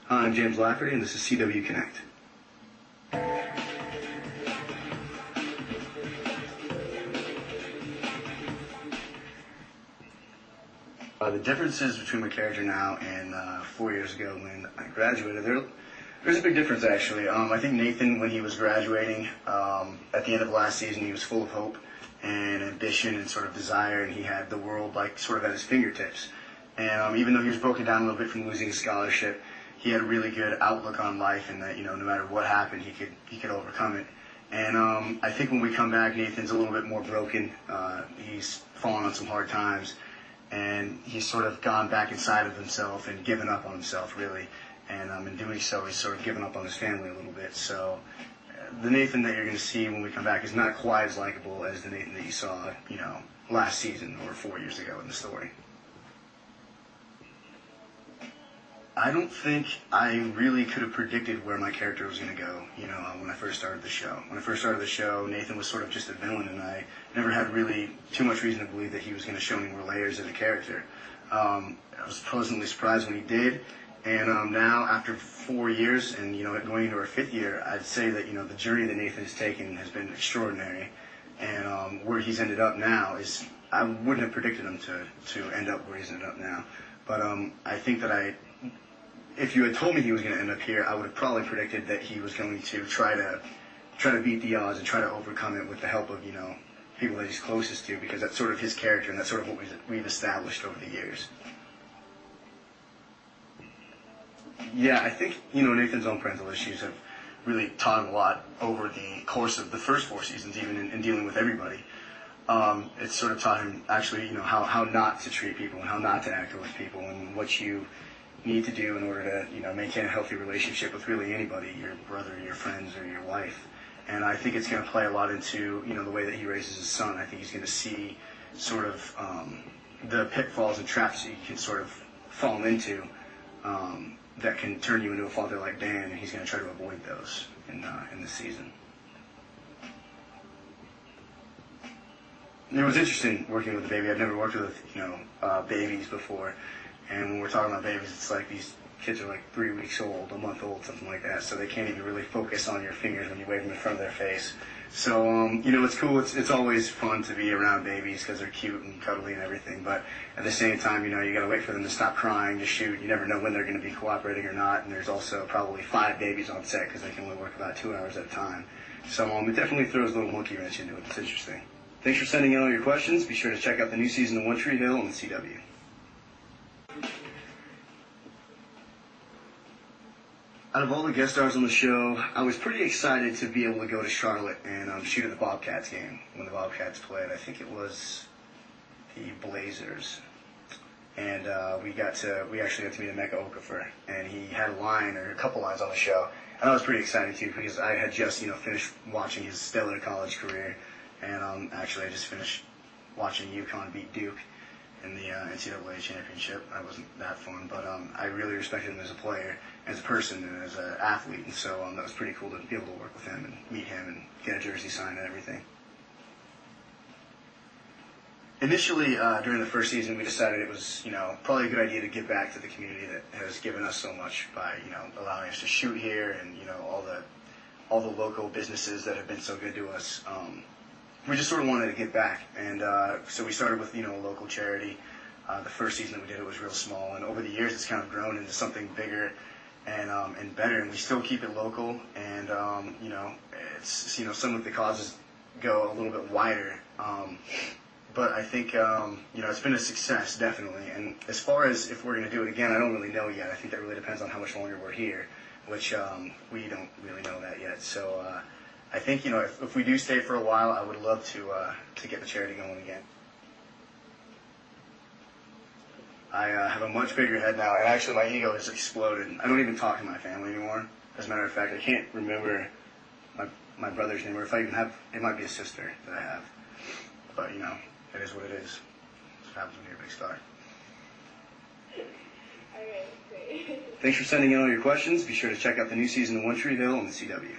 Hi, I'm James Lafferty, and this is CW Connect. The differences between my character now and 4 years ago when I graduated, there's a big difference actually. I think Nathan, when he was graduating at the end of last season, he was full of hope and ambition and sort of desire, and he had the world like sort of at his fingertips. And even though he was broken down a little bit from losing his scholarship, he had a really good outlook on life, and that no matter what happened, he could overcome it. And I think when we come back, Nathan's a little bit more broken. He's fallen on some hard times, and he's sort of gone back inside of himself and given up on himself, really. And in doing so, he's sort of given up on his family a little bit. So the Nathan that you're going to see when we come back is not quite as likable as the Nathan that you saw, last season or 4 years ago in the story. I don't think I really could have predicted where my character was going to go, when I first started the show. When I first started the show, Nathan was sort of just a villain, and I never had really too much reason to believe that he was going to show any more layers as a character. I was pleasantly surprised when he did, and now, after 4 years, and, going into our 5th year, I'd say that, the journey that Nathan has taken has been extraordinary, and where he's ended up now is, I wouldn't have predicted him to end up where he's ended up now, but I think that if you had told me he was going to end up here, I would have probably predicted that he was going to try to beat the odds and try to overcome it with the help of, people that he's closest to, because that's sort of his character, and that's sort of what we've established over the years. Yeah, I think, Nathan's own parental issues have really taught him a lot over the course of the first 4 seasons, even in dealing with everybody. It's sort of taught him, actually, how not to treat people and how not to act with people, and what you need to do in order to, maintain a healthy relationship with really anybody, your brother, your friends, or your wife. And I think it's going to play a lot into, the way that he raises his son. I think he's going to see sort of the pitfalls and traps that you can sort of fall into that can turn you into a father like Dan, and he's going to try to avoid those in this season. It was interesting working with a baby. I've never worked with, babies before. And when we're talking about babies, it's like these kids are like 3 weeks old, a month old, something like that. So they can't even really focus on your fingers when you wave them in front of their face. So, it's cool. It's always fun to be around babies because they're cute and cuddly and everything. But at the same time, you got to wait for them to stop crying to shoot. You never know when they're going to be cooperating or not. And there's also probably 5 babies on set because they can only work about 2 hours at a time. So it definitely throws a little monkey wrench into it. It's interesting. Thanks for sending in all your questions. Be sure to check out the new season of One Tree Hill on the CW. Out of all the guest stars on the show, I was pretty excited to be able to go to Charlotte and shoot at the Bobcats game when the Bobcats played. I think it was the Blazers. And we actually got to meet Emeka Okafor, and he had a couple lines on the show. And I was pretty excited too, because I had just, finished watching his stellar college career. And actually I just finished watching UConn beat Duke in the NCAA championship. That wasn't that fun, but I really respected him as a player, as a person, and as an athlete, and so that was pretty cool to be able to work with him and meet him and get a jersey signed and everything. Initially, during the first season, we decided it was, probably a good idea to give back to the community that has given us so much by, allowing us to shoot here, and all the local businesses that have been so good to us. We just sort of wanted to give back, and so we started with, a local charity. The first season that we did, it was real small, and over the years it's kind of grown into something bigger and better, and we still keep it local, and, it's, some of the causes go a little bit wider, but I think, it's been a success, definitely, and as far as if we're going to do it again, I don't really know yet. I think that really depends on how much longer we're here, which we don't really know that yet, so I think, if we do stay for a while, I would love to get the charity going again. I have a much bigger head now, and actually my ego has exploded. I don't even talk to my family anymore. As a matter of fact, I can't remember my brother's name, or if I even have, it might be a sister that I have. But, it is what it is. That's what happens when you're a big star. All right, great. Thanks for sending in all your questions. Be sure to check out the new season of One Tree Hill on the CW.